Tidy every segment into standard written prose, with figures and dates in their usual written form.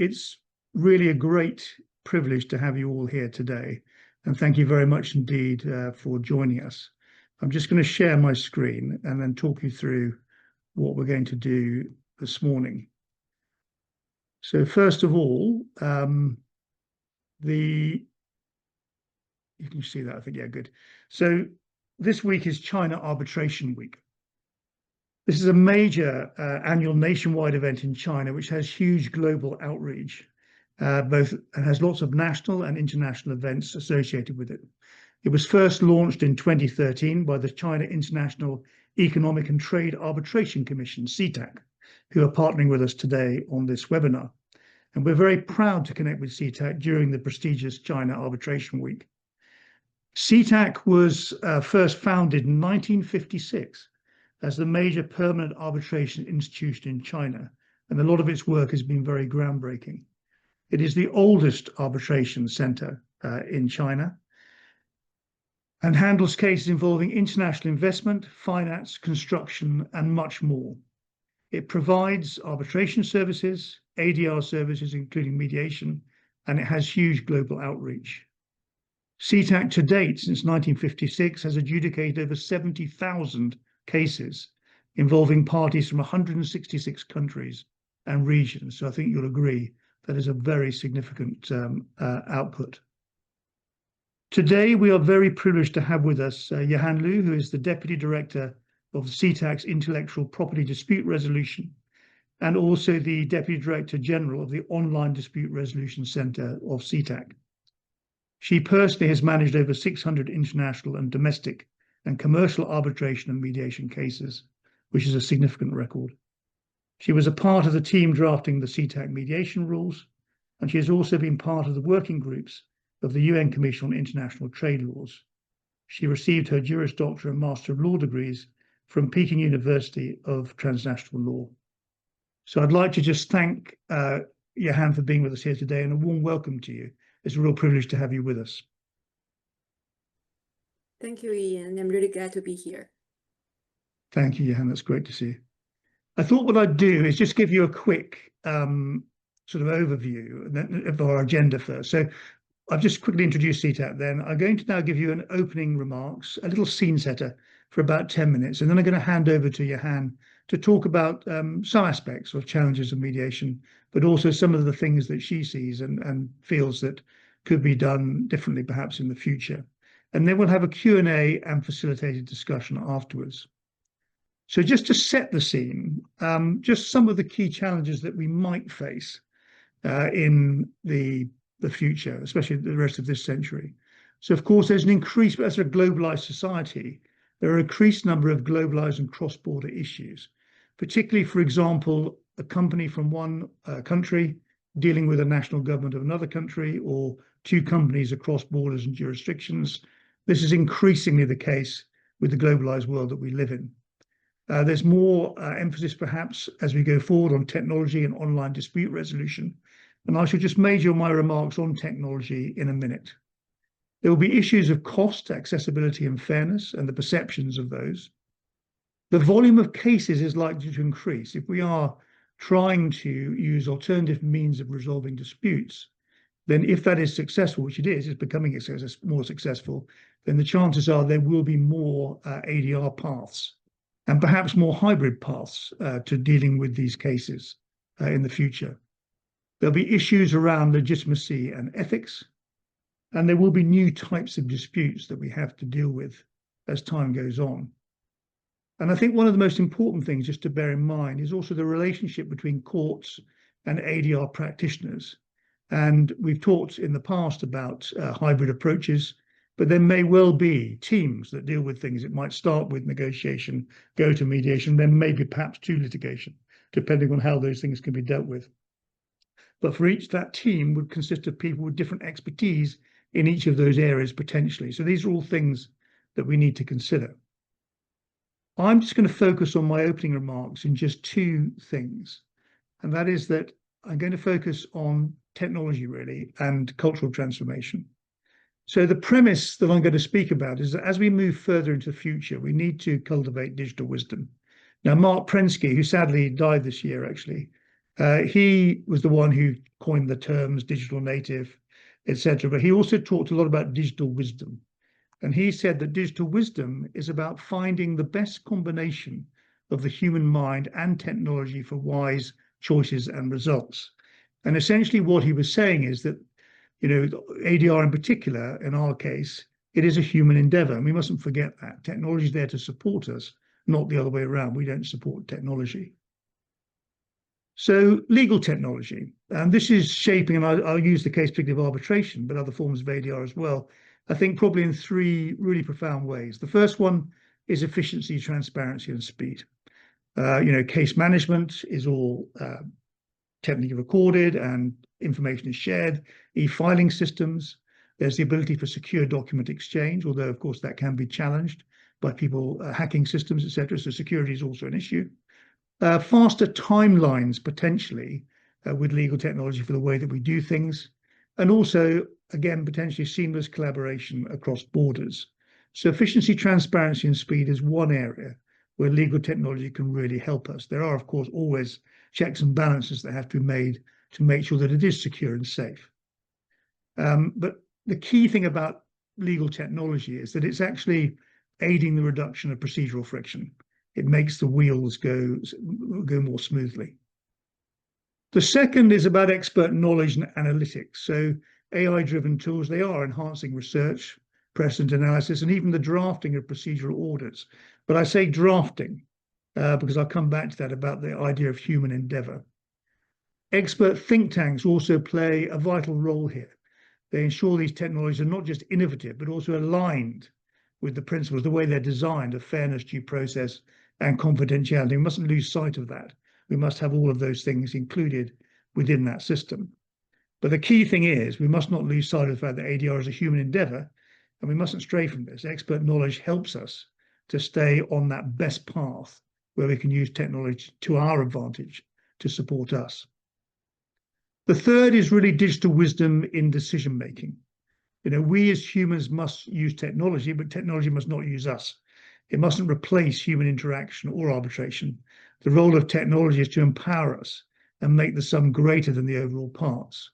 It's really a great privilege to have you all here today. And thank you very much indeed for joining us. I'm just going to share my screen and then talk you through what we're going to do this morning. So first of all, you can see that, I think, yeah, good. So this week is China Arbitration Week. This is a major annual nationwide event in China, which has huge global outreach, and has lots of national and international events associated with it. It was first launched in 2013 by the China International Economic and Trade Arbitration Commission, CIETAC, who are partnering with us today on this webinar. And we're very proud to connect with CIETAC during the prestigious China Arbitration Week. CIETAC was first founded in 1956 as the major permanent arbitration institution in China, and a lot of its work has been very groundbreaking. It is the oldest arbitration center in China and handles cases involving international investment, finance, construction, and much more. It provides arbitration services, ADR services, including mediation, and it has huge global outreach. CIETAC to date, since 1956, has adjudicated over 70,000 cases involving parties from 166 countries and regions. So I think you'll agree that is a very significant output. Today, we are very privileged to have with us Yahan Lu, who is the Deputy Director of CIETAC's Intellectual Property Dispute Resolution, and also the Deputy Director General of the Online Dispute Resolution Center of CIETAC. She personally has managed over 600 international and domestic and commercial arbitration and mediation cases, which is a significant record. She was a part of the team drafting the CIETAC mediation rules, and she has also been part of the working groups of the UN Commission on International Trade Laws. She received her Juris Doctor and Master of Law degrees from Peking University of Transnational Law. So I'd like to just thank Yahan for being with us here today, and a warm welcome to you. It's a real privilege to have you with us. Thank you, Ian. I'm really glad to be here. Thank you, Yahan. That's great to see you. I thought what I'd do is just give you a quick sort of overview of our agenda first. So I've just quickly introduced CIETAC then. I'm going to now give you an opening remarks, a little scene setter for about 10 minutes, and then I'm going to hand over to Yahan to talk about some aspects of challenges of mediation, but also some of the things that she sees and feels that could be done differently perhaps in the future. And then we'll have a Q&A and facilitated discussion afterwards. So just to set the scene, just some of the key challenges that we might face in the future, especially the rest of this century. So of course, there's an increase, as a globalized society, there are an increased number of globalized and cross-border issues, particularly, for example, a company from one country dealing with a national government of another country, or two companies across borders and jurisdictions. This is increasingly the case with the globalized world that we live in. There's more emphasis, perhaps, as we go forward on technology and online dispute resolution. And I shall just major my remarks on technology in a minute. There will be issues of cost, accessibility, and fairness, and the perceptions of those. The volume of cases is likely to increase. If we are trying to use alternative means of resolving disputes, then if that is successful, which it is, it's becoming more successful, then the chances are there will be more ADR paths and perhaps more hybrid paths to dealing with these cases in the future. There'll be issues around legitimacy and ethics, and there will be new types of disputes that we have to deal with as time goes on. And I think one of the most important things just to bear in mind is also the relationship between courts and ADR practitioners. And we've talked in the past about hybrid approaches, but there may well be teams that deal with things. It might start with negotiation, go to mediation, then maybe perhaps to litigation, depending on how those things can be dealt with. But for each, that team would consist of people with different expertise in each of those areas potentially. So these are all things that we need to consider. I'm just going to focus on my opening remarks in just two things. And that is that I'm going to focus on technology, really, and cultural transformation. So the premise that I'm going to speak about is that as we move further into the future, we need to cultivate digital wisdom. Now, Mark Prensky, who sadly died this year, actually, He was the one who coined the terms digital native, etc. But he also talked a lot about digital wisdom. And he said that digital wisdom is about finding the best combination of the human mind and technology for wise choices and results. And essentially what he was saying is that, ADR in particular, in our case, it is a human endeavor. And we mustn't forget that. Technology is there to support us, not the other way around. We don't support technology. So legal technology, and this is shaping, and I'll use the case particularly of arbitration, but other forms of ADR as well, I think probably in three really profound ways. The first one is efficiency, transparency, and speed. Case management is all technically recorded and information is shared. E-filing systems, there's the ability for secure document exchange, although of course that can be challenged by people hacking systems, etc. So security is also an issue. Faster timelines potentially with legal technology for the way that we do things, and also, again, potentially seamless collaboration across borders. So efficiency, transparency, and speed is one area where legal technology can really help us. There are, of course, always checks and balances that have to be made to make sure that it is secure and safe. But the key thing about legal technology is that it's actually aiding the reduction of procedural friction. It makes the wheels go more smoothly. The second is about expert knowledge and analytics. So AI-driven tools, they are enhancing research, precedent analysis, and even the drafting of procedural audits. But I say drafting because I'll come back to that about the idea of human endeavor. Expert think tanks also play a vital role here. They ensure these technologies are not just innovative, but also aligned with the principles, the way they're designed, of fairness, due process, and confidentiality. We mustn't lose sight of that. We must have all of those things included within that system. But the key thing is we must not lose sight of the fact that ADR is a human endeavor, and we mustn't stray from this. Expert knowledge helps us to stay on that best path where we can use technology to our advantage to support us. The third is really digital wisdom in decision making. We as humans must use technology, but technology must not use us. It mustn't replace human interaction or arbitration. The role of technology is to empower us and make the sum greater than the overall parts.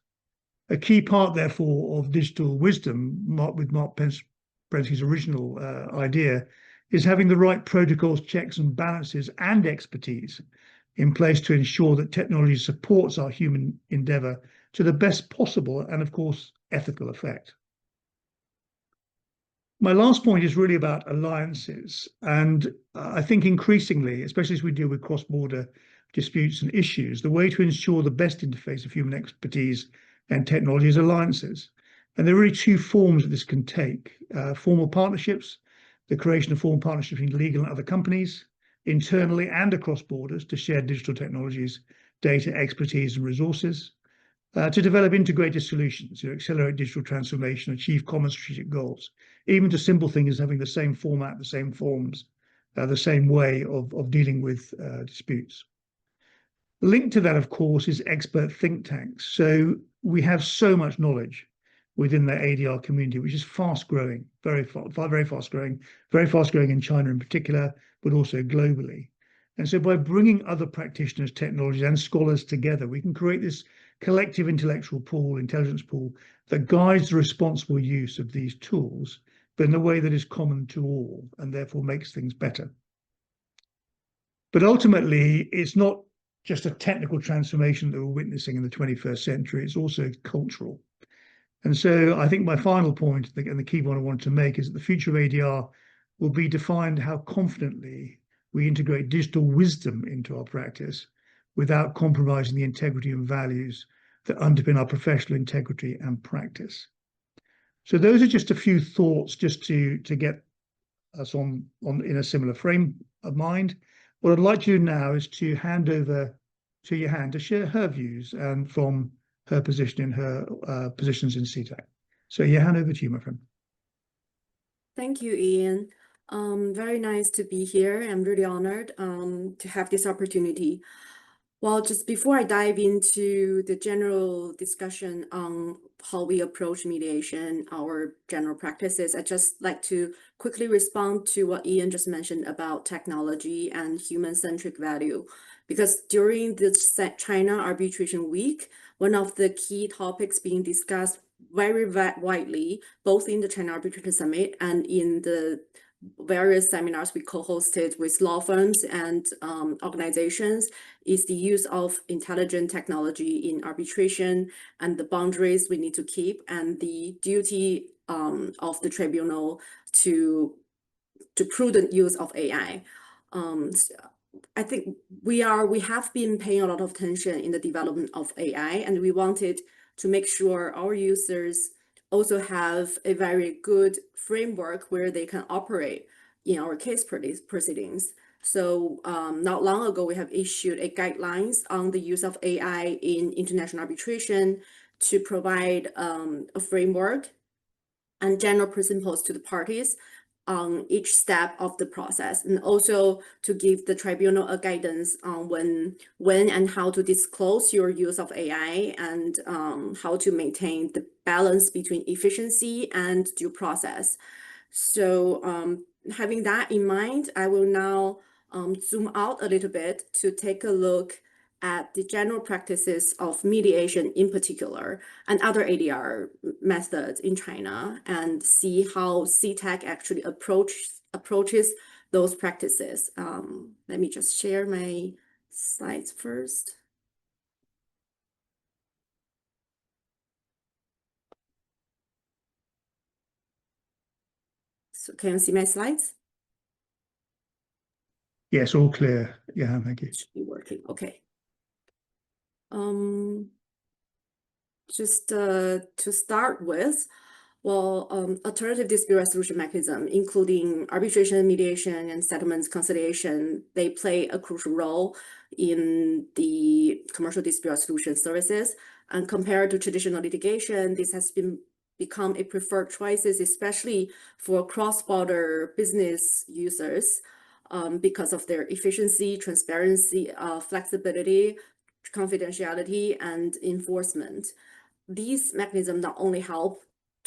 A key part, therefore, of digital wisdom, with Mark Prensky's original idea, is having the right protocols, checks and balances and expertise in place to ensure that technology supports our human endeavor to the best possible and, of course, ethical effect. My last point is really about alliances. And I think increasingly, especially as we deal with cross-border disputes and issues, the way to ensure the best interface of human expertise and technology is alliances. And there are really two forms that this can take. Formal partnerships, the creation of formal partnerships between legal and other companies, internally and across borders to share digital technologies, data, expertise, and resources. To develop integrated solutions, accelerate digital transformation, achieve common strategic goals, even to simple things as having the same format, the same forms, the same way of dealing with disputes. Linked to that, of course, is expert think tanks. So we have so much knowledge within the ADR community, which is fast growing, very fast growing in China in particular, but also globally. And so by bringing other practitioners, technologies, and scholars together, we can create this collective intellectual pool, intelligence pool, that guides the responsible use of these tools, but in a way that is common to all and therefore makes things better. But ultimately, it's not just a technical transformation that we're witnessing in the 21st century, it's also cultural. And so I think my final point, and the key one I wanted to make, is that the future of ADR will be defined how confidently we integrate digital wisdom into our practice without compromising the integrity and values that underpin our professional integrity and practice. So those are just a few thoughts just to get us on in a similar frame of mind. What I'd like to do now is to hand over to Yahan to share her views and from her position in her positions in CIETAC. So Yahan, over to you, my friend. Thank you, Ian. Very nice to be here. I'm really honored to have this opportunity. Well, just before I dive into the general discussion on how we approach mediation, our general practices, I'd just like to quickly respond to what Ian just mentioned about technology and human-centric value. Because during this China Arbitration Week, one of the key topics being discussed very widely, both in the China Arbitration Summit and in the various seminars we co-hosted with law firms and organizations, is the use of intelligent technology in arbitration and the boundaries we need to keep and the duty of the tribunal to prudent use of AI. I think we have been paying a lot of attention in the development of AI, and we wanted to make sure our users also have a very good framework where they can operate in our case proceedings. So not long ago, we have issued a guidelines on the use of AI in international arbitration to provide a framework and general principles to the parties on each step of the process, and also to give the tribunal a guidance on when and how to disclose your use of AI and how to maintain the balance between efficiency and due process. So having that in mind, I will now zoom out a little bit to take a look at the general practices of mediation in particular and other ADR methods in China and see how CIETAC actually approaches those practices. Let me just share my slides first. So can you see my slides? Yes, all clear. Yeah, thank you. Should be working. Okay. Just to start with, well, alternative dispute resolution mechanism, including arbitration, mediation, and settlements conciliation, they play a crucial role in the commercial dispute resolution services. And compared to traditional litigation, this has become a preferred choices, especially for cross-border business users, because of their efficiency, transparency, flexibility, confidentiality, and enforcement. These mechanisms not only help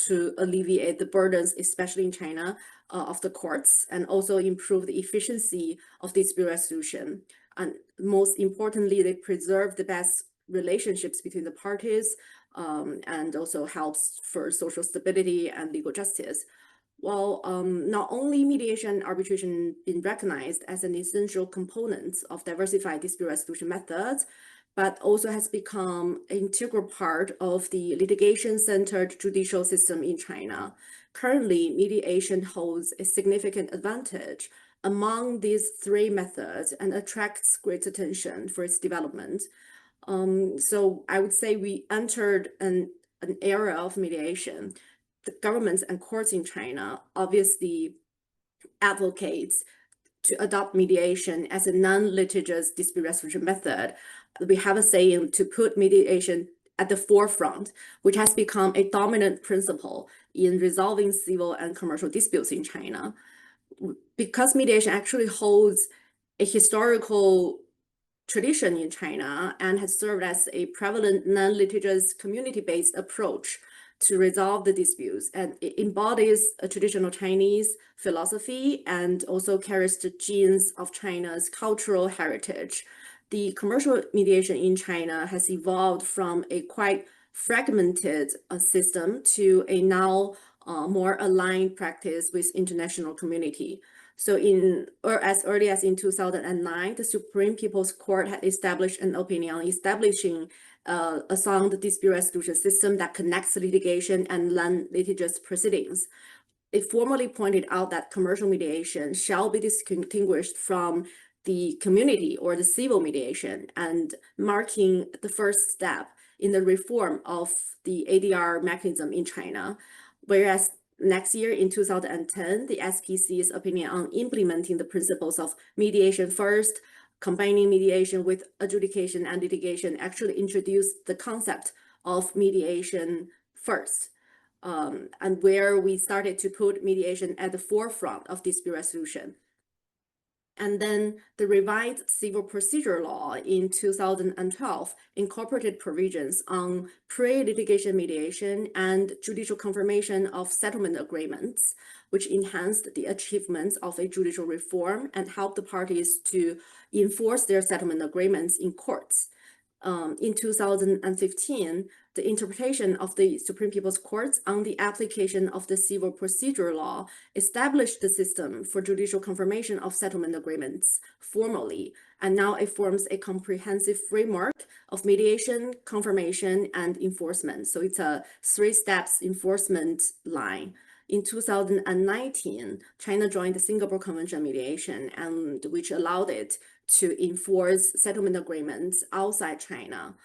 to alleviate the burdens, especially in China, of the courts, and also improve the efficiency of dispute resolution. And most importantly, they preserve the best relationships between the parties, and also helps for social stability and legal justice. While not only mediation and arbitration been recognized as an essential component of diversified dispute resolution methods, but also has become an integral part of the litigation-centered judicial system in China. Currently, mediation holds a significant advantage among these three methods and attracts great attention for its development. So I would say we entered an era of mediation. The governments and courts in China obviously advocates to adopt mediation as a non-litigious dispute resolution method. We have a saying to put mediation at the forefront, which has become a dominant principle in resolving civil and commercial disputes in China. Because mediation actually holds a historical tradition in China and has served as a prevalent non-litigious community-based approach to resolve the disputes, and it embodies a traditional Chinese philosophy and also carries the genes of China's cultural heritage. The commercial mediation in China has evolved from a quite fragmented system to a now more aligned practice with international community. So as early as in 2009, the Supreme People's Court had established an opinion on establishing a sound dispute resolution system that connects litigation and non-litigious proceedings. It formally pointed out that commercial mediation shall be distinguished from the community or the civil mediation, and marking the first step in the reform of the ADR mechanism in China. Whereas next year in 2010, the SPC's opinion on implementing the principles of mediation first, combining mediation with adjudication and litigation, actually introduced the concept of mediation first, and where we started to put mediation at the forefront of dispute resolution. And then the revised civil procedure law in 2012 incorporated provisions on pre-litigation mediation and judicial confirmation of settlement agreements, which enhanced the achievements of a judicial reform and helped the parties to enforce their settlement agreements in courts. In 2015, the interpretation of the Supreme People's Courts on the application of the civil procedure law established the system for judicial confirmation of settlement agreements formally, and now it forms a comprehensive framework of mediation, confirmation, and enforcement. So it's a 3-steps enforcement line. In 2019, China joined the Singapore Convention on Mediation, and which allowed it to enforce settlement agreements outside China.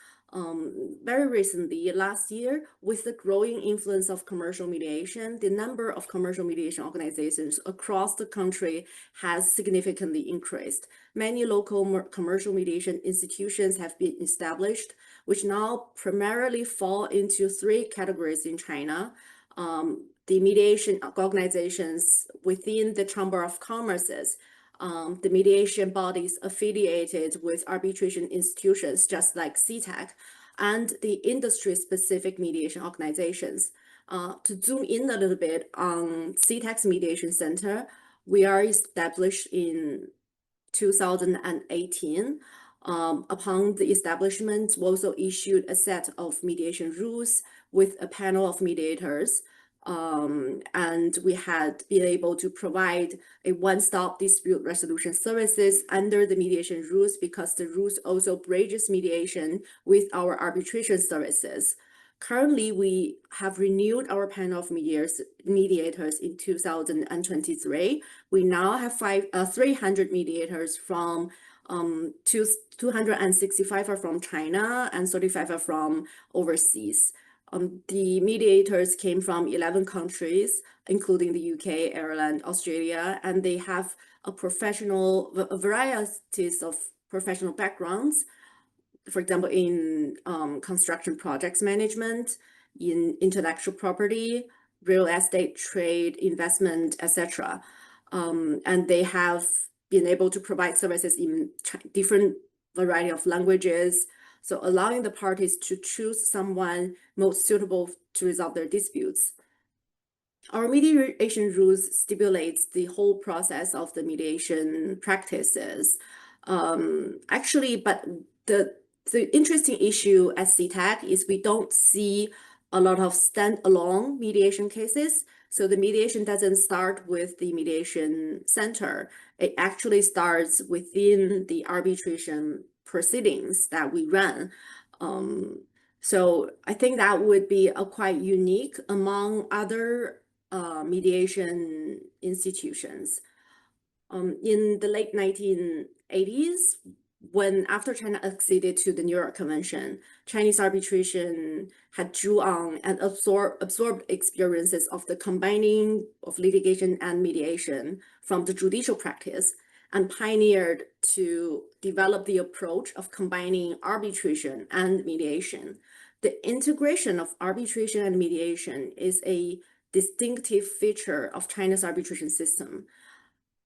Very recently, last year, with the growing influence of commercial mediation, the number of commercial mediation organizations across the country has significantly increased. Many local commercial mediation institutions have been established, which now primarily fall into 3 categories in China. The mediation organizations within the Chamber of Commerce's, the mediation bodies affiliated with arbitration institutions, just like CIETAC, and the industry-specific mediation organizations. To zoom in a little bit on CIETAC's Mediation Center, we are established in 2018. Upon the establishment, we also issued a set of mediation rules with a panel of mediators. And we had been able to provide a one-stop dispute resolution services under the mediation rules, because the rules also bridges mediation with our arbitration services. Currently, we have renewed our panel of mediators in 2023. We now have 300 mediators from 265 are from China and 35 are from overseas. The mediators came from 11 countries, including the UK, Ireland, Australia, and they have a varieties of professional backgrounds. For example, in construction projects management, in intellectual property, real estate, trade, investment, etc. And they have been able to provide services in different variety of languages, so allowing the parties to choose someone most suitable to resolve their disputes. Our mediation rules stipulates the whole process of the mediation practices. Actually, but the interesting issue at CIETAC is we don't see a lot of standalone mediation cases. So the mediation doesn't start with the mediation center. It actually starts within the arbitration proceedings that we run. So I think that would be a quite unique among other mediation institutions. In the late 1980s, after China acceded to the New York Convention, Chinese arbitration had drew on and absorbed experiences of the combining of litigation and mediation from the judicial practice, and pioneered to develop the approach of combining arbitration and mediation. The integration of arbitration and mediation is a distinctive feature of China's arbitration system.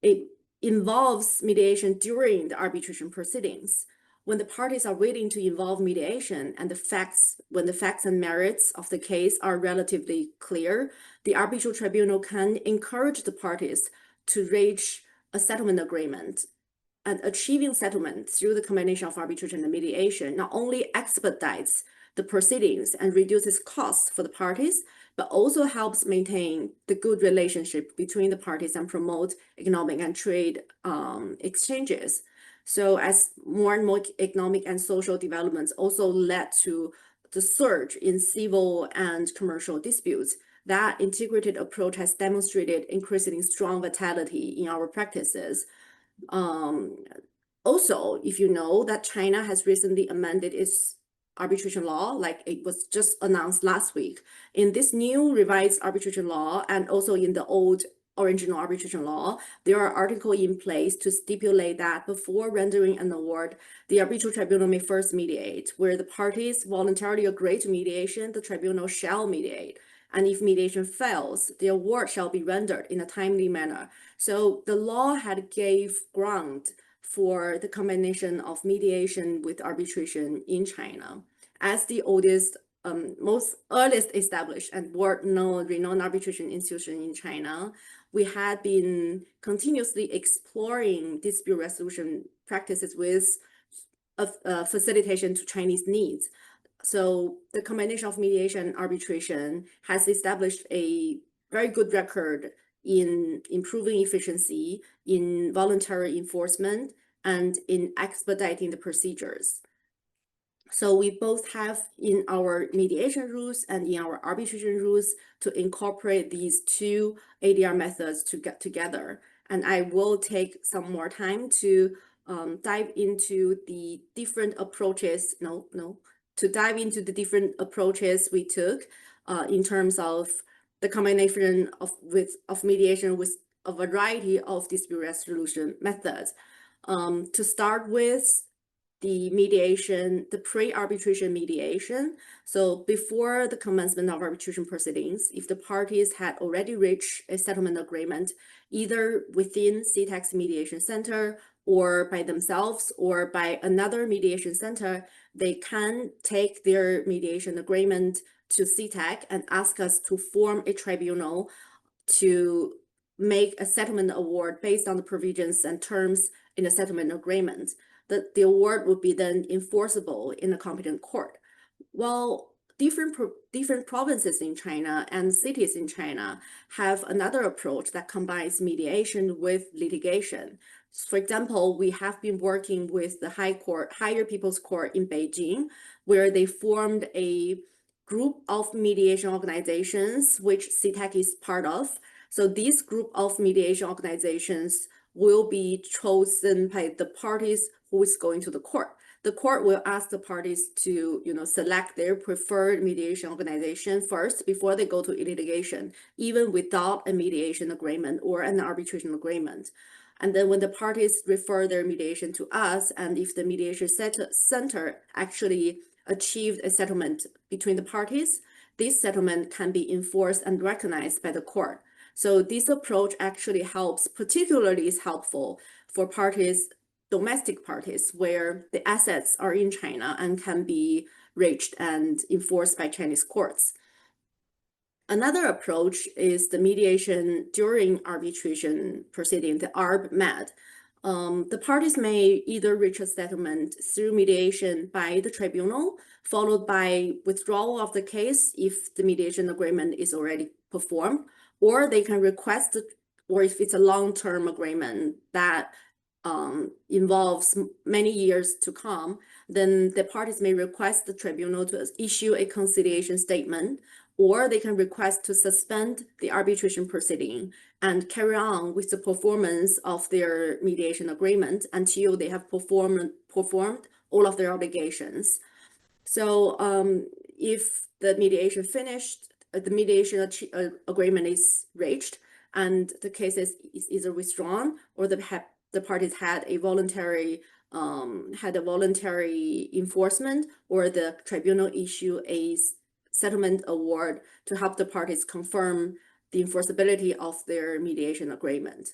It involves mediation during the arbitration proceedings. When the parties are willing to involve mediation and when the facts and merits of the case are relatively clear, the arbitral tribunal can encourage the parties to reach a settlement agreement. And achieving settlement through the combination of arbitration and mediation not only expedites the proceedings and reduces costs for the parties, but also helps maintain the good relationship between the parties and promote economic and trade exchanges. So as more and more economic and social developments also led to the surge in civil and commercial disputes, that integrated approach has demonstrated increasingly strong vitality in our practices. Also, if you know that China has recently amended its arbitration law, like it was just announced last week. In this new revised arbitration law, and also in the old original arbitration law, there are articles in place to stipulate that before rendering an award, the arbitral tribunal may first mediate. Where the parties voluntarily agree to mediation, the tribunal shall mediate. And if mediation fails, the award shall be rendered in a timely manner. So the law had gave ground for the combination of mediation with arbitration in China. As the oldest, most earliest established and world-known renowned arbitration institution in China, we had been continuously exploring dispute resolution practices with facilitation to Chinese needs. So the combination of mediation and arbitration has established a very good record in improving efficiency, in voluntary enforcement, and in expediting the procedures. So we both have in our mediation rules and in our arbitration rules to incorporate these two ADR methods to get together. And I will take some more time to dive into the different approaches, to dive into the different approaches we took in terms of the combination of mediation with a variety of dispute resolution methods. To start with, the mediation, the pre-arbitration mediation. So before the commencement of arbitration proceedings, if the parties had already reached a settlement agreement, either within CIETAC's mediation center or by themselves or by another mediation center, they can take their mediation agreement to CIETAC and ask us to form a tribunal to make a settlement award based on the provisions and terms in the settlement agreement. The award would be then enforceable in a competent court. Well, different provinces in China and cities in China have another approach that combines mediation with litigation. For example, we have been working with the Higher People's Court in Beijing, where they formed a group of mediation organizations, which CIETAC is part of. So this group of mediation organizations will be chosen by the parties who is going to the court. The court will ask the parties to, select their preferred mediation organization first before they go to litigation, even without a mediation agreement or an arbitration agreement. And then when the parties refer their mediation to us, and if the mediation center actually achieved a settlement between the parties, this settlement can be enforced and recognized by the court. So this approach actually particularly is helpful for parties, domestic parties, where the assets are in China and can be reached and enforced by Chinese courts. Another approach is the mediation during arbitration proceeding, the ARB-MED. The parties may either reach a settlement through mediation by the tribunal, followed by withdrawal of the case if the mediation agreement is already performed, or they can request, or if it's a long-term agreement that involves many years to come, then the parties may request the tribunal to issue a conciliation statement, or they can request to suspend the arbitration proceeding and carry on with the performance of their mediation agreement until they have performed all of their obligations. So if the mediation finished, the mediation agreement is reached, and the case is either withdrawn or the parties had a voluntary enforcement, or the tribunal issue a settlement award to help the parties confirm the enforceability of their mediation agreement.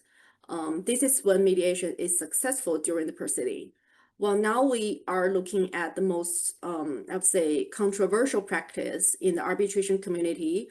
This is when mediation is successful during the proceeding. Well, now we are looking at the most, I would say, controversial practice in the arbitration community.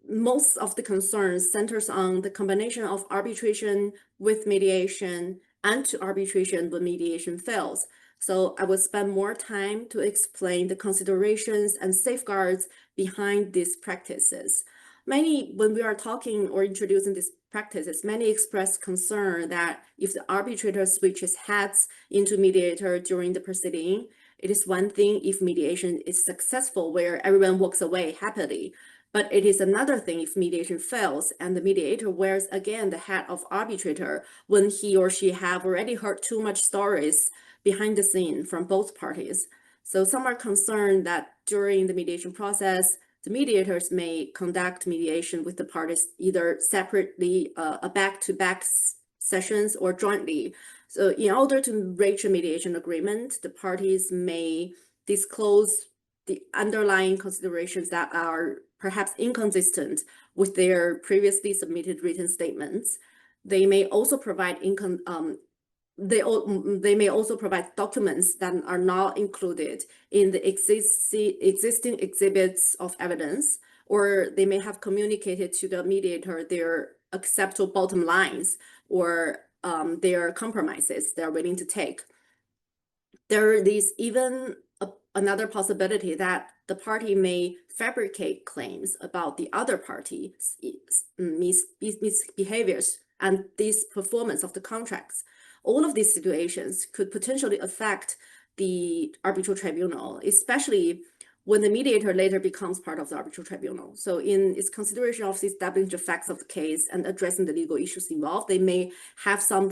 Most of the concerns centers on the combination of arbitration with mediation and to arbitration when mediation fails. So I will spend more time to explain the considerations and safeguards behind these practices. When we are talking or introducing these practices, many express concern that if the arbitrator switches hats into mediator during the proceeding, it is one thing if mediation is successful where everyone walks away happily. But it is another thing if mediation fails and the mediator wears again the hat of arbitrator when he or she have already heard too much stories behind the scene from both parties. So some are concerned that during the mediation process, the mediators may conduct mediation with the parties either separately, back-to-back sessions, or jointly. So in order to reach a mediation agreement, the parties may disclose the underlying considerations that are perhaps inconsistent with their previously submitted written statements. They may also provide they may also provide documents that are not included in the existing exhibits of evidence, or they may have communicated to the mediator their acceptable bottom lines or their compromises they're willing to take. There is even another possibility that the party may fabricate claims about the other party's misbehaviors and performance of the contracts. All of these situations could potentially affect the arbitral tribunal, especially when the mediator later becomes part of the arbitral tribunal. So in its consideration of establishing the facts of the case and addressing the legal issues involved, they may have some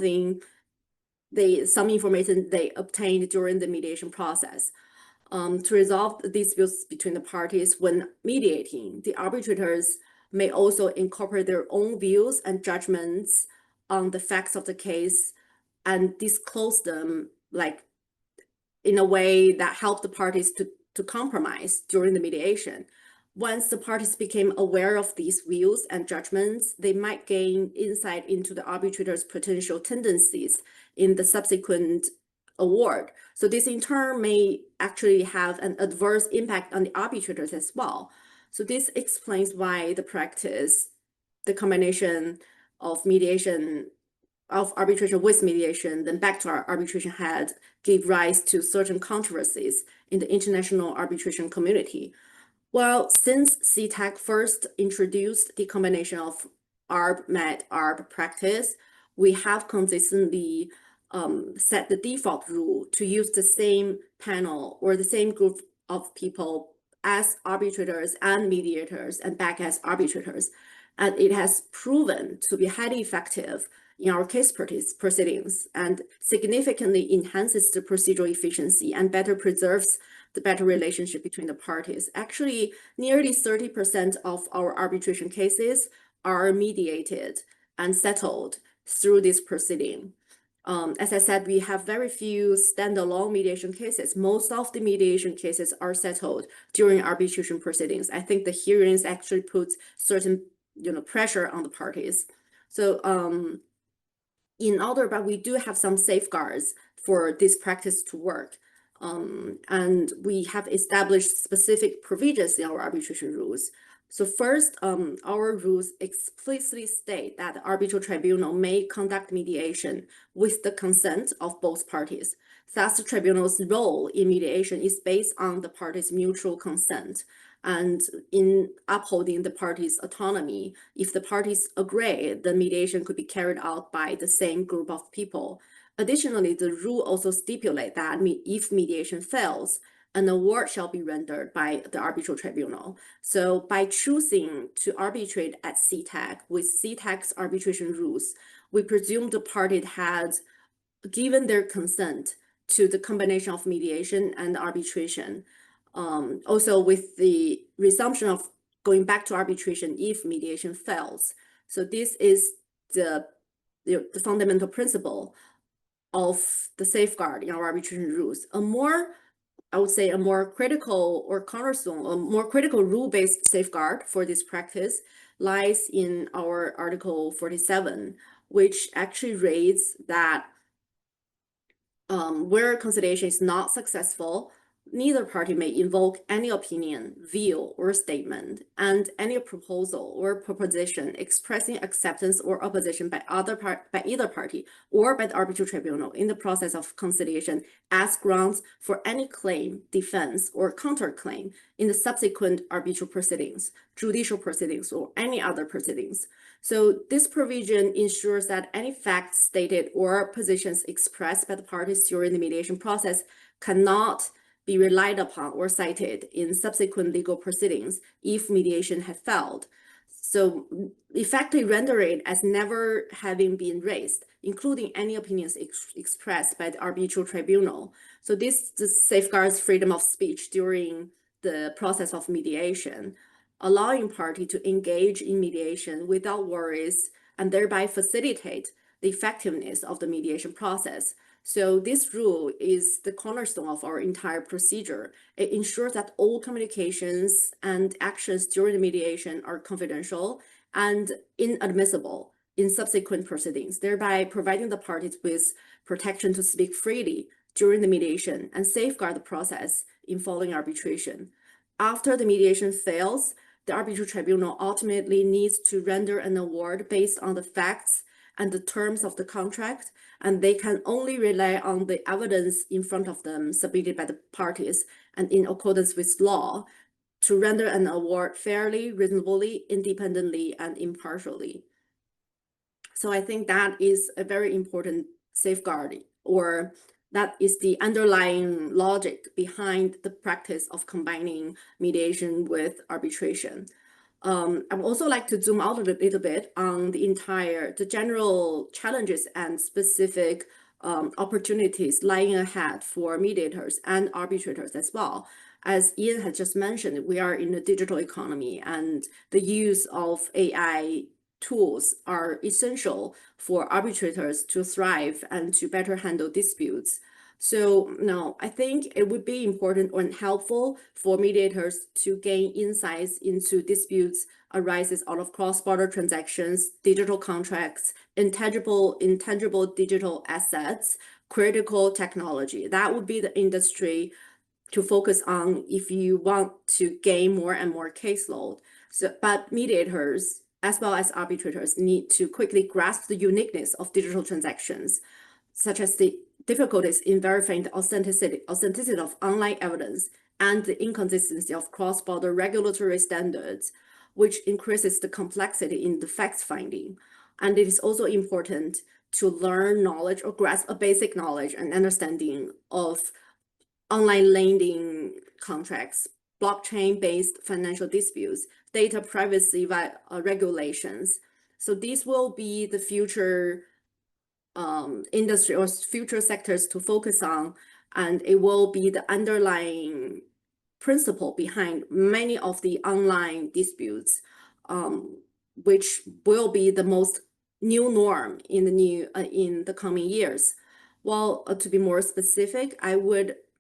information they obtained during the mediation process. To resolve disputes between the parties when mediating, the arbitrators may also incorporate their own views and judgments on the facts of the case and disclose them like in a way that help the parties to compromise during the mediation. Once the parties became aware of these views and judgments, they might gain insight into the arbitrator's potential tendencies in the subsequent award. So this in turn may actually have an adverse impact on the arbitrators as well. So this explains why the combination of mediation, of arbitration with mediation, then back to our arbitration had gave rise to certain controversies in the international arbitration community. Well, since CIETAC first introduced the combination of ARB-MED-ARB practice, we have consistently set the default rule to use the same panel or the same group of people as arbitrators and mediators and back as arbitrators. And it has proven to be highly effective in our case proceedings and significantly enhances the procedural efficiency and better preserves the better relationship between the parties. Actually, nearly 30% of our arbitration cases are mediated and settled through this proceeding. As I said, we have very few standalone mediation cases. Most of the mediation cases are settled during arbitration proceedings. I think the hearings actually put certain pressure on the parties. So but we do have some safeguards for this practice to work. And we have established specific provisions in our arbitration rules. So first, our rules explicitly state that the arbitral tribunal may conduct mediation with the consent of both parties. Thus, the tribunal's role in mediation is based on the parties' mutual consent and in upholding the parties' autonomy. If the parties agree, the mediation could be carried out by the same group of people. Additionally, the rule also stipulates that if mediation fails, an award shall be rendered by the arbitral tribunal. So by choosing to arbitrate at CIETAC with CIETAC's arbitration rules, we presume the party had given their consent to the combination of mediation and arbitration. Also with the resumption of going back to arbitration if mediation fails. So this is the fundamental principle of the safeguard in our arbitration rules. I would say a more critical or cornerstone, a more critical rule-based safeguard for this practice lies in our Article 47, which actually reads that where conciliation is not successful, neither party may invoke any opinion, view, or statement, and any proposal or proposition expressing acceptance or opposition by either party or by the arbitral tribunal in the process of conciliation as grounds for any claim, defense, or counterclaim in the subsequent arbitral proceedings, judicial proceedings, or any other proceedings. So this provision ensures that any facts stated or positions expressed by the parties during the mediation process cannot be relied upon or cited in subsequent legal proceedings if mediation had failed. So effectively render it as never having been raised, including any opinions expressed by the arbitral tribunal. So this safeguards freedom of speech during the process of mediation, allowing party to engage in mediation without worries and thereby facilitate the effectiveness of the mediation process. So this rule is the cornerstone of our entire procedure. It ensures that all communications and actions during the mediation are confidential and inadmissible in subsequent proceedings, thereby providing the parties with protection to speak freely during the mediation and safeguard the process in following arbitration. After the mediation fails, the arbitral tribunal ultimately needs to render an award based on the facts and the terms of the contract, and they can only rely on the evidence in front of them submitted by the parties and in accordance with law to render an award fairly, reasonably, independently, and impartially. So I think that is a very important safeguard, or that is the underlying logic behind the practice of combining mediation with arbitration. I would also like to zoom out a little bit on the general challenges and specific opportunities lying ahead for mediators and arbitrators as well. As Ian had just mentioned, we are in a digital economy, and the use of AI tools are essential for arbitrators to thrive and to better handle disputes. So no, I think it would be important and helpful for mediators to gain insights into disputes arises out of cross-border transactions, digital contracts, intangible digital assets, critical technology. That would be the industry to focus on if you want to gain more and more caseload. So, but mediators, as well as arbitrators, need to quickly grasp the uniqueness of digital transactions, such as the difficulties in verifying the authenticity of online evidence and the inconsistency of cross-border regulatory standards, which increases the complexity in the fact-finding. And it is also important to learn knowledge or grasp a basic knowledge and understanding of online lending contracts, blockchain-based financial disputes, data privacy regulations. So these will be the future industry or future sectors to focus on, and it will be the underlying principle behind many of the online disputes, which will be the most new norm in the coming years. Well, to be more specific,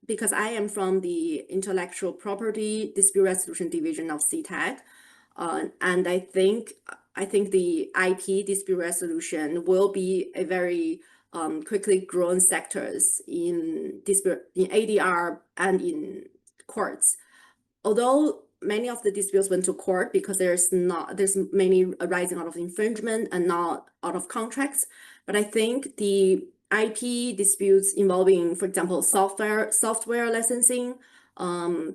because I am from the Intellectual Property Dispute Resolution Division of CIETAC, and I think the IP dispute resolution will be a very quickly growing sectors in ADR and in courts. Although many of the disputes went to court because there's many arising out of infringement and not out of contracts, but I think the IP disputes involving, for example, software licensing,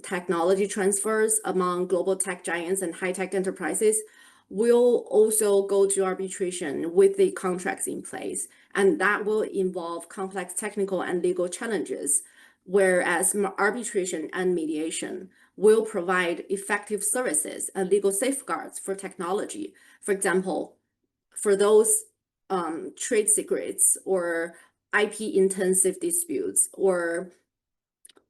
technology transfers among global tech giants and high-tech enterprises will also go to arbitration with the contracts in place. And that will involve complex technical and legal challenges, whereas arbitration and mediation will provide effective services and legal safeguards for technology. For example, for those trade secrets or IP-intensive disputes or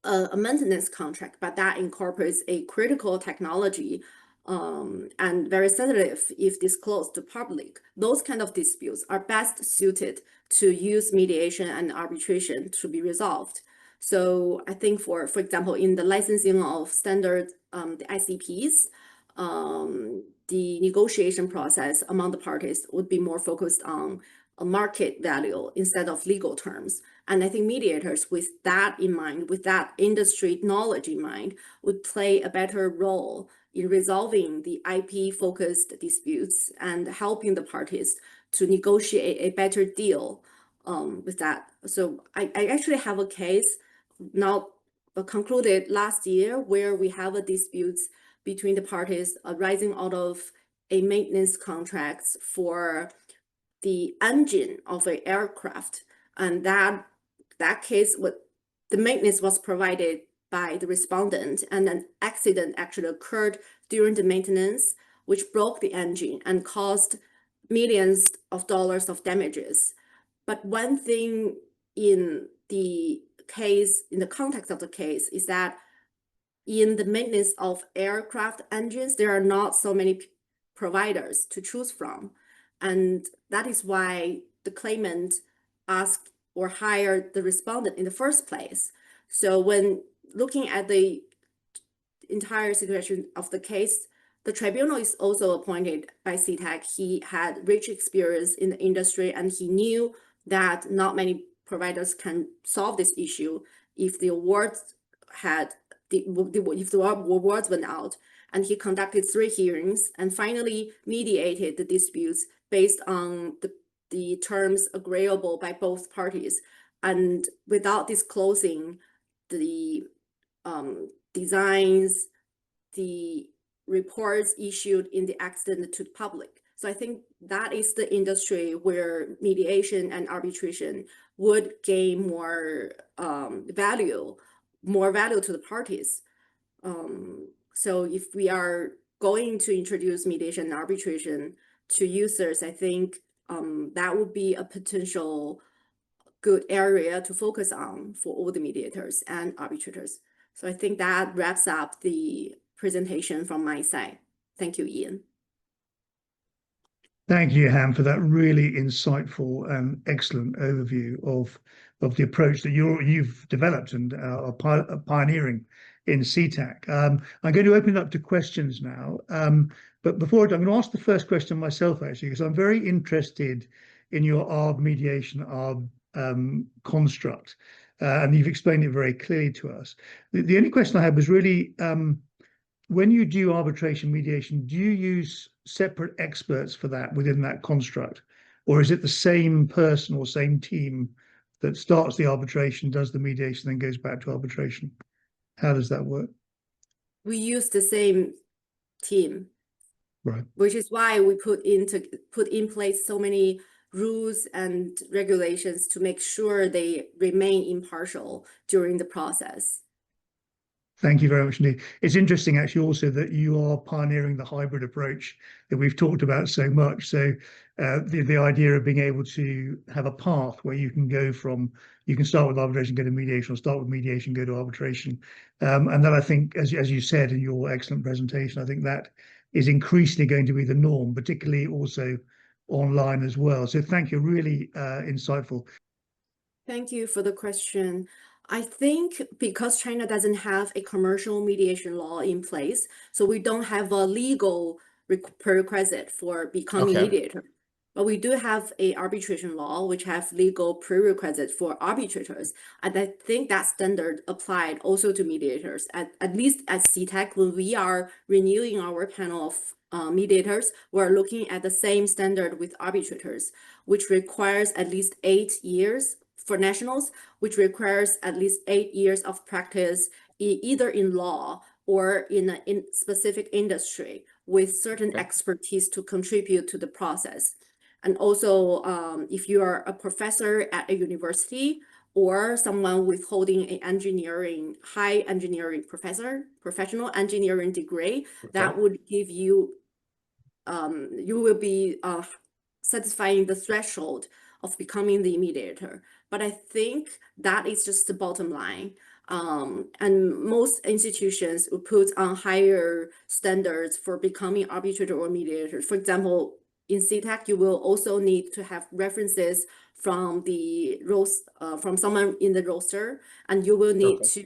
a maintenance contract, but that incorporates a critical technology and very sensitive if disclosed to public. Those kind of disputes are best suited to use mediation and arbitration to be resolved. So I think for example, in the licensing of standard, the ICPs, the negotiation process among the parties would be more focused on a market value instead of legal terms. And I think mediators, with that in mind, with that industry knowledge in mind, would play a better role in resolving the IP-focused disputes and helping the parties to negotiate a better deal with that. So I actually have a case now concluded last year where we have a dispute between the parties arising out of a maintenance contract for the engine of an aircraft, and that case, the maintenance was provided by the respondent, and an accident actually occurred during the maintenance, which broke the engine and caused millions of dollars of damages. But one thing in the case, in the context of the case, is that in the maintenance of aircraft engines, there are not so many providers to choose from. And that is why the claimant asked or hire the respondent in the first place. So when looking at the entire situation of the case, the tribunal is also appointed by CIETAC. He had rich experience in the industry, and he knew that not many providers can solve this issue if the awards went out. And he conducted 3 hearings and finally mediated the disputes based on the terms agreeable by both parties, and without disclosing the designs, the reports issued in the accident to the public. So I think that is the industry where mediation and arbitration would gain more value to the parties. So if we are going to introduce mediation and arbitration to users, I think that would be a potential good area to focus on for all the mediators and arbitrators. So I think that wraps up the presentation from my side. Thank you, Ian. Thank you, Yahan, for that really insightful and excellent overview of the approach that you've developed and are pioneering in CIETAC. I'm going to open it up to questions now, but before I'm going to ask the first question myself, actually, because I'm very interested in your ARB mediation, ARB construct, and you've explained it very clearly to us. The only question I had was really, when you do arbitration mediation, do you use separate experts for that within that construct? Or is it the same person or same team that starts the arbitration, does the mediation, then goes back to arbitration? How does that work? We use the same team, right? Which is why we put in place so many rules and regulations to make sure they remain impartial during the process. Thank you very much indeed. It's interesting actually also that you are pioneering the hybrid approach that we've talked about so much. So the idea of being able to have a path where you can start with arbitration, go to mediation, or start with mediation, go to arbitration. And then I think, as you said in your excellent presentation, I think that is increasingly going to be the norm, particularly also online as well. So thank you, really insightful. Thank you for the question. I think because China doesn't have a commercial mediation law in place, so we don't have a legal prerequisite for becoming mediator. But we do have a arbitration law, which have legal prerequisites for arbitrators. And I think that standard applied also to mediators. At least at CIETAC, when we are renewing our panel of mediators, we're looking at the same standard with arbitrators, which requires at least 8 years for nationals, which requires at least 8 years of practice either in law or in a specific industry with certain expertise to contribute to the process. And also, if you are a professor at a university or someone with holding an high engineering professional engineering degree, that would give you, you will be satisfying the threshold of becoming the mediator. But I think that is just the bottom line. And most institutions will put on higher standards for becoming arbitrator or mediator. For example, in CIETAC, you will also need to have references from from someone in the roster, and you will need to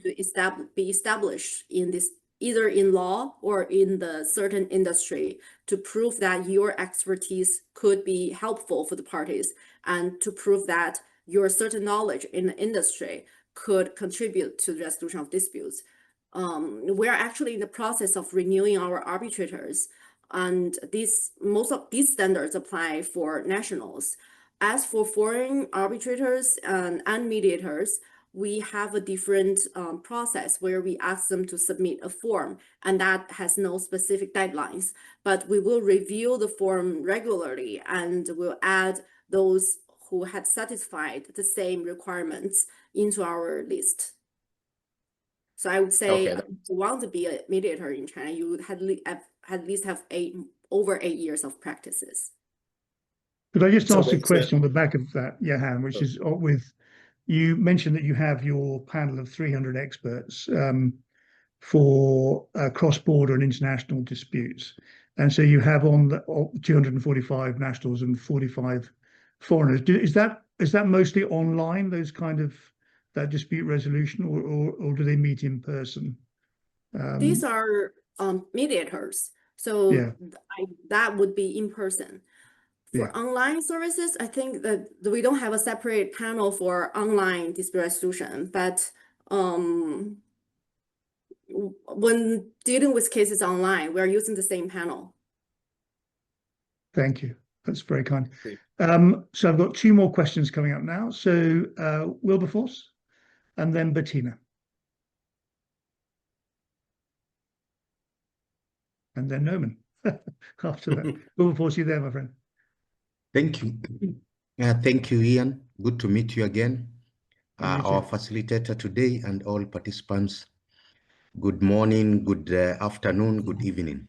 be established in this either in law or in the certain industry to prove that your expertise could be helpful for the parties and to prove that your certain knowledge in the industry could contribute to the resolution of disputes. We're actually in the process of renewing our arbitrators, and most of these standards apply for nationals. As for foreign arbitrators and mediators, we have a different process where we ask them to submit a form, and that has no specific deadlines. But we will review the form regularly and will add those who had satisfied the same requirements into our list. So I would say if you want to be a mediator in China, you would at least have over 8 years of practices. Could I just ask a question on the back of that, Yahan, which is you mentioned that you have your panel of 300 experts for cross-border and international disputes. And so you have on the 245 nationals and 45 foreigners. Is that is that mostly online, those kind of that dispute resolution, or do they meet in person? These are mediators, so Yeah. that would be in person. For Yeah. online services, I think that we don't have a separate panel for online dispute resolution, but when dealing with cases online, we're using the same panel. Thank you. That's very kind. Okay. So I've got two more questions coming up now. So Wilberforce and then Bettina. And then Noman after that. Wilberforce, you there, my friend? Thank you. Thank you, Ian. Good to meet you again. Our facilitator today and all participants. Good morning, good afternoon, good evening.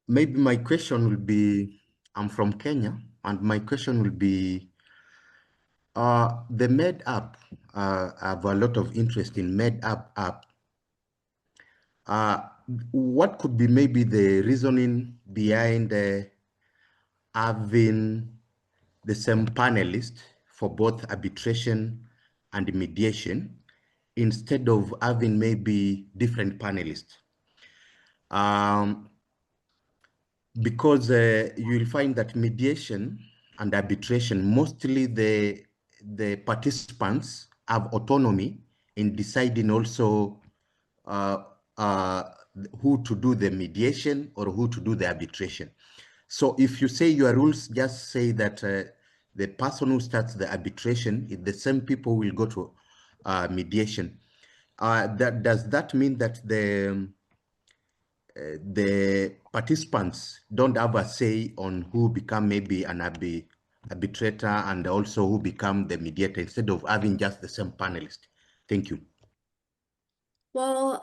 Maybe my question will be, I'm from Kenya, and my question will be, the Med app, I have a lot of interest in Med app. What could be maybe the reasoning behind having the same panelist for both arbitration and mediation instead of having maybe different panelists? Because you'll find that mediation and arbitration, mostly the participants have autonomy in deciding also who to do the mediation or who to do the arbitration. So if you say your rules just say that the person who starts the arbitration, the same people will go to mediation, does that mean that the participants don't have a say on who become maybe an arbitrator and also who become the mediator instead of having just the same panelist? Thank you. Well,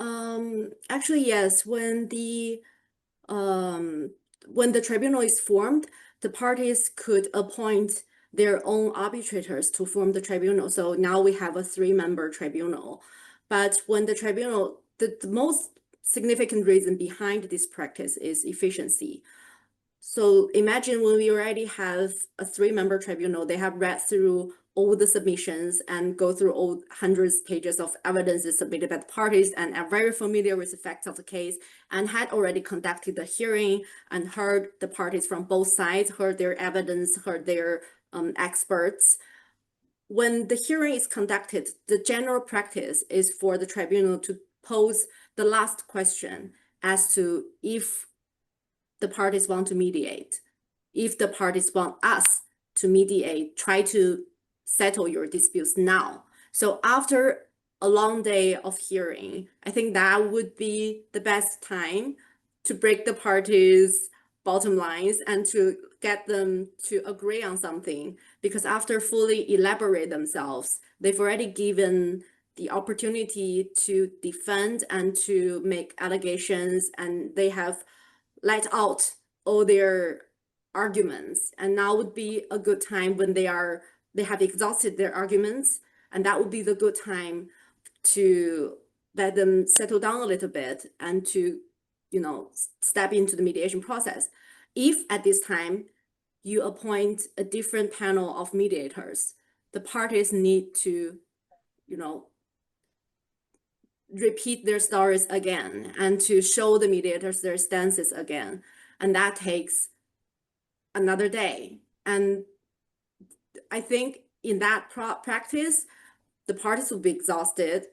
actually, yes. When the tribunal is formed, the parties could appoint their own arbitrators to form the tribunal. So now we have a 3-member tribunal. But when the tribunal, the most significant reason behind this practice is efficiency. So imagine when we already have a 3-member tribunal, they have read through all the submissions and go through all hundreds of pages of evidence submitted by the parties and are very familiar with the facts of the case and had already conducted the hearing and heard the parties from both sides, heard their evidence, heard their experts. When the hearing is conducted, the general practice is for the tribunal to pose the last question as to if the parties want to mediate. If the parties want us to mediate, try to settle your disputes now. So after a long day of hearing, I think that would be the best time to break the parties' bottom lines and to get them to agree on something, because after fully elaborate themselves, they've already given the opportunity to defend and to make allegations, and they have let out all their arguments. And now would be a good time when they have exhausted their arguments, and that would be the good time to let them settle down a little bit and to, step into the mediation process. If at this time you appoint a different panel of mediators, the parties need to, repeat their stories again and to show the mediators their stances again. And that takes another day. And I think in that practice, the parties will be exhausted.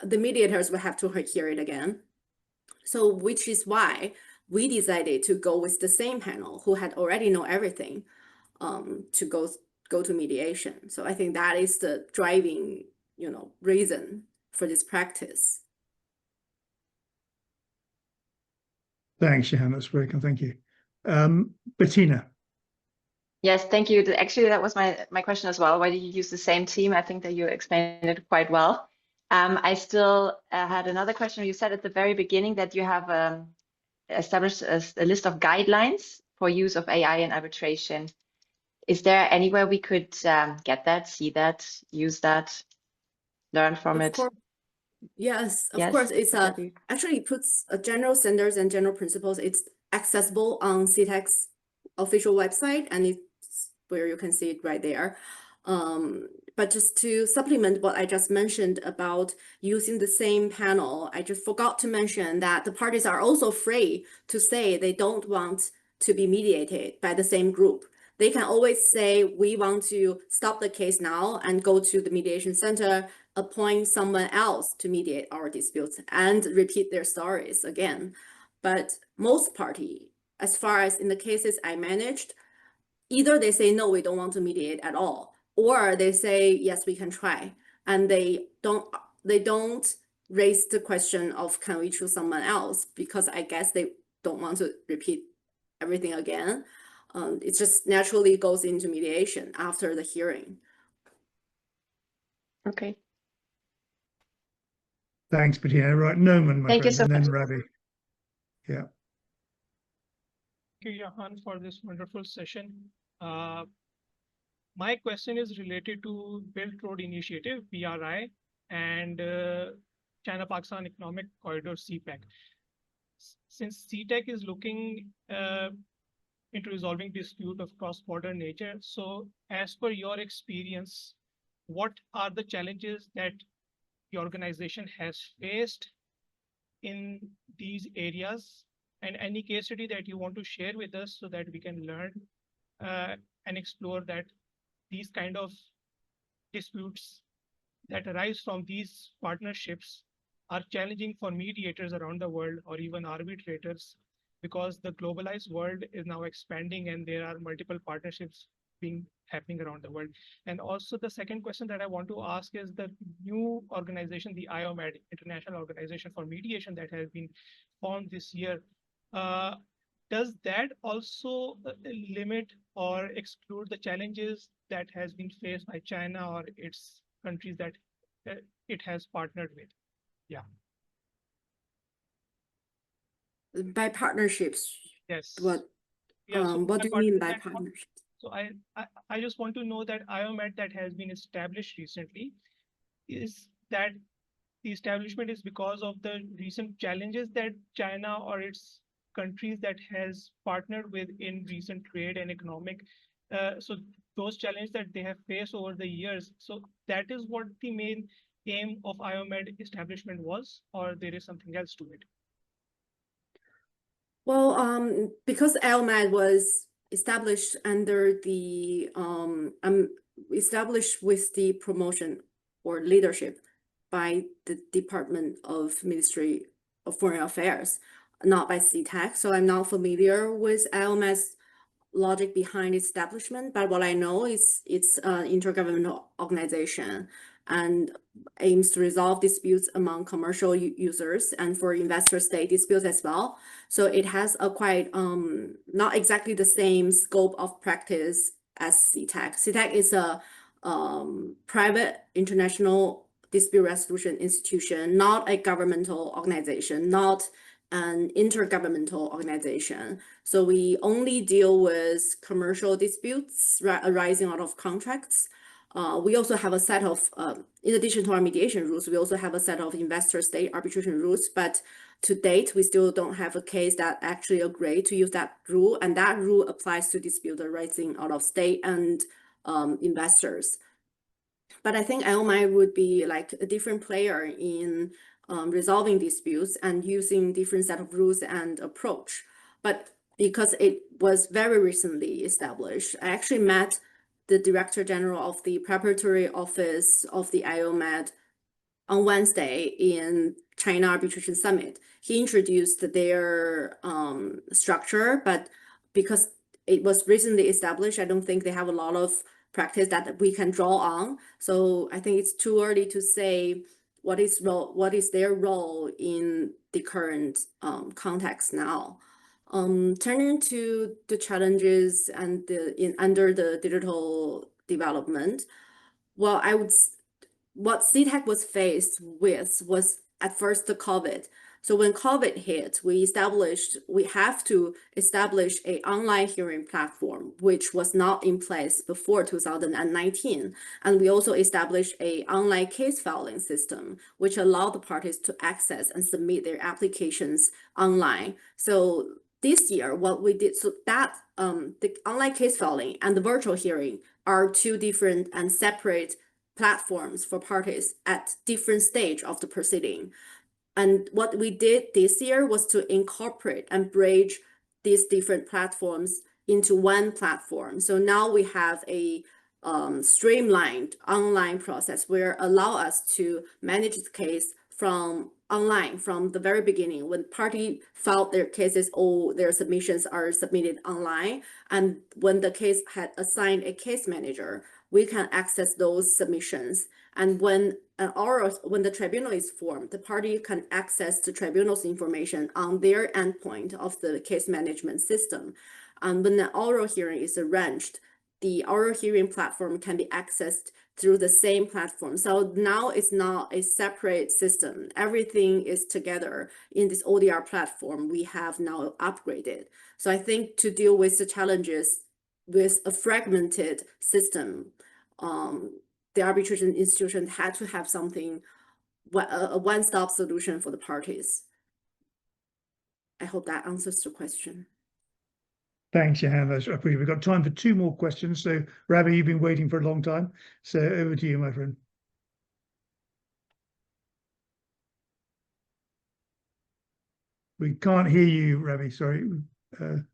The mediators will have to hear it again. So which is why we decided to go with the same panel who had already know everything to go to mediation. So I think that is the driving, reason for this practice. Thanks, Yahan. That's very good. Thank you. Bettina. Yes, thank you. Actually, that was my question as well. Why did you use the same team? I think that you explained it quite well. I still had another question. You said at the very beginning that you have established a list of guidelines for use of AI in arbitration. Is there anywhere we could get that, see that, use that, learn from it? Yes, of course. It's actually puts general standards and general principles. It's accessible on CIETAC's official website, and it's where you can see it right there. But just to supplement what I just mentioned about using the same panel, I just forgot to mention that the parties are also free to say they don't want to be mediated by the same group. They can always say, we want to stop the case now and go to the mediation center, appoint someone else to mediate our disputes and repeat their stories again. But most party, as far as in the cases I managed, either they say, no, we don't want to mediate at all, or they say, yes, we can try. And they don't raise the question of, can we choose someone else? Because I guess they don't want to repeat everything again. It just naturally goes into mediation after the hearing. Okay. Thanks, Bettina. Right, Noman, my Thank you friend, so and then much. Ravi. Yeah. Thank you, Yahan, for this wonderful session. My question is related to Belt Road Initiative, BRI, and China-Pakistan Economic Corridor, CPEC. Since CIETAC is looking into resolving dispute of cross-border nature, so as per your experience, what are the challenges that the organization has faced in these areas, and any case study that you want to share with us so that we can learn and explore that these kind of disputes that arise from these partnerships are challenging for mediators around the world or even arbitrators, because the globalized world is now expanding and there are multiple partnerships happening around the world. And also the second question that I want to ask is the new organization, the IOMED, International Organization for Mediation, that has been formed this year. Does that also limit or exclude the challenges that has been faced by China or its countries that it has partnered with? Yeah. By partnerships, Yes. what Yeah, what do you mean by partnerships? So I just want to know that IOMED that has been established recently, is that the establishment is because of the recent challenges that China or its countries that has partnered with in recent trade and economic, so those challenges that they have faced over the years. So that is what the main aim of IOMED establishment was, or there is something else to it? Well, because IOMED was established under the established with the promotion or leadership by the Department of Ministry of Foreign Affairs, not by CIETAC. So I'm not familiar with IOMED's logic behind establishment, but what I know is it's an intergovernmental organization and aims to resolve disputes among commercial users and for investor-state disputes as well. So it has a quite not exactly the same scope of practice as CIETAC. CIETAC is a private international dispute resolution institution, not a governmental organization, not an intergovernmental organization. So we only deal with commercial disputes arising out of contracts. We also have a set of, in addition to our mediation rules, we also have a set of investor-state arbitration rules, but to date, we still don't have a case that actually agreed to use that rule, and that rule applies to disputes arising out of state and investors. But I think IOMED would be like a different player in resolving disputes and using different set of rules and approach. But because it was very recently established, I actually met the Director General of the Preparatory Office of the IOMED on Wednesday in China Arbitration Summit. He introduced their structure, but because it was recently established, I don't think they have a lot of practice that we can draw on. So I think it's too early to say what is their role in the current context now. Turning to the challenges and under the digital development, well, what CIETAC was faced with was at first the COVID. So when COVID hit, we have to establish an online hearing platform, which was not in place before 2019. And we also established an online case filing system, which allowed the parties to access and submit their applications online. So this year, what we did, so that the online case filing and the virtual hearing are two different and separate platforms for parties at different stage of the proceeding. And what we did this year was to incorporate and bridge these different platforms into one platform. So now we have a streamlined online process where allow us to manage the case from online from the very beginning. When party filed their cases, all their submissions are submitted online. And when the case had assigned a case manager, we can access those submissions. And when the tribunal is formed, the party can access the tribunal's information on their endpoint of the case management system. And when an oral hearing is arranged, the oral hearing platform can be accessed through the same platform. So now it's not a separate system. Everything is together in this ODR platform we have now upgraded. So I think to deal with the challenges with a fragmented system, the arbitration institution had to have something, a one-stop solution for the parties. I hope that answers the question. Thanks, Yahan. That's appreciated. We've got time for two more questions. So, Ravi, you've been waiting for a long time. So over to you, my friend. We can't hear you, Ravi. Sorry, for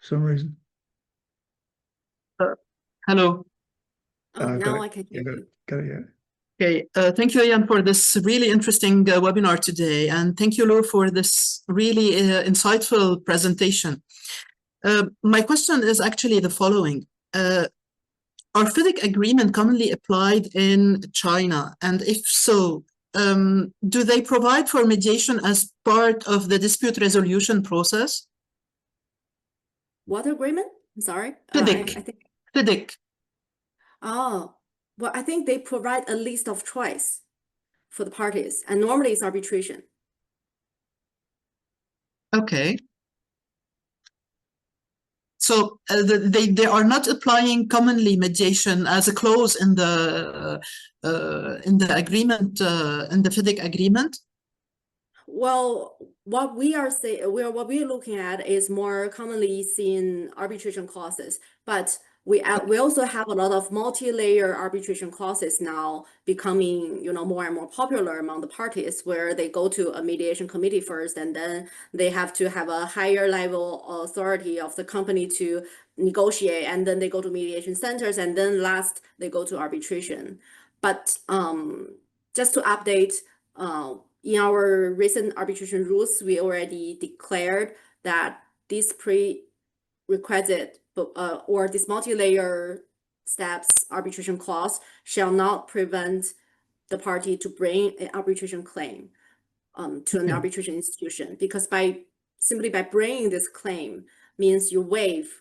some reason. Hello. Oh, now I can hear you. Got it, yeah. Okay, thank you, Ian, for this really interesting webinar today. And thank you, Lu, for this really insightful presentation. My question is actually the following. Are FIDIC agreement commonly applied in China? And if so, do they provide for mediation as part of the dispute resolution process? What agreement? I'm sorry. FIDIC. I think. FIDIC. Oh, well, I think they provide a list of choice for the parties, and normally it's arbitration. Okay. So they are not applying commonly mediation as a clause in the agreement, in the FIDIC agreement. Well, what we are looking at is more commonly seen arbitration clauses, but we also have a lot of multi-layer arbitration clauses now becoming, more and more popular among the parties, where they go to a mediation committee first, and then they have to have a higher level authority of the company to negotiate, and then they go to mediation centers, and then last they go to arbitration. But just to update, in our recent arbitration rules, we already declared that this prerequisite or this multi-layer steps arbitration clause shall not prevent the party to bring an arbitration claim to an arbitration institution, because simply by bringing this claim means you waive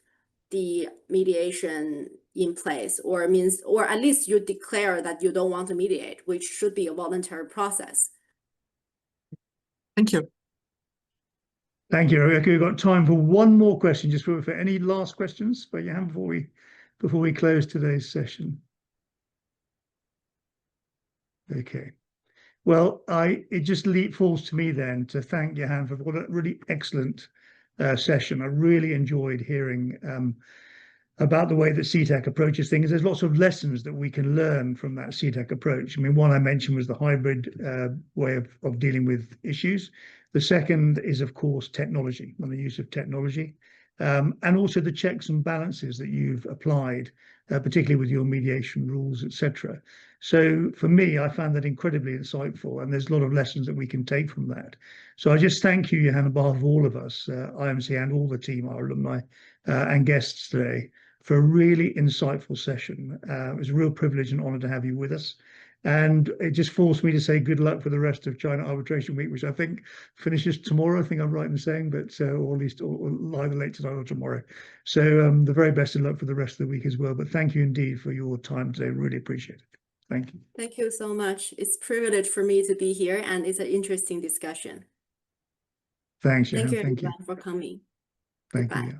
the mediation in place, or at least you declare that you don't want to mediate, which should be a voluntary process. Thank you. Thank you. Okay, we've got time for one more question. Just for any last questions for Yahan before we close today's session. Okay. Well, it just falls to me then to thank Yahan for what a really excellent session. I really enjoyed hearing about the way that CIETAC approaches things. There's lots of lessons that we can learn from that CIETAC approach. I mean, one I mentioned was the hybrid way of dealing with issues. The second is, of course, technology and the use of technology, and also the checks and balances that you've applied, particularly with your mediation rules, etc. So for me, I found that incredibly insightful, and there's a lot of lessons that we can take from that. So I just thank you, Yahan, on behalf of all of us, IMC and all the team, our alumni and guests today, for a really insightful session. It was a real privilege and honor to have you with us. And it just forced me to say good luck for the rest of China Arbitration Week, which I think finishes tomorrow. I think I'm right in saying, but or at least either late tonight or tomorrow. So the very best of luck for the rest of the week as well. But thank you indeed for your time today. Really appreciate it. Thank you. Thank you so much. It's a privilege for me to be here, and it's an interesting discussion. Thanks, Yahan. Thank you, Thank you. everyone, for coming. Thank Goodbye. you. Yeah.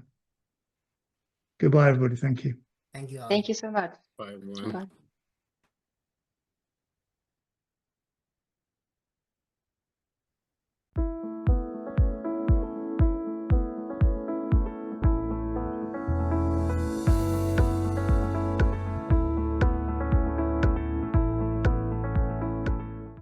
Goodbye, everybody. Thank you. Thank you all. Thank you so much. Bye, everyone. Bye.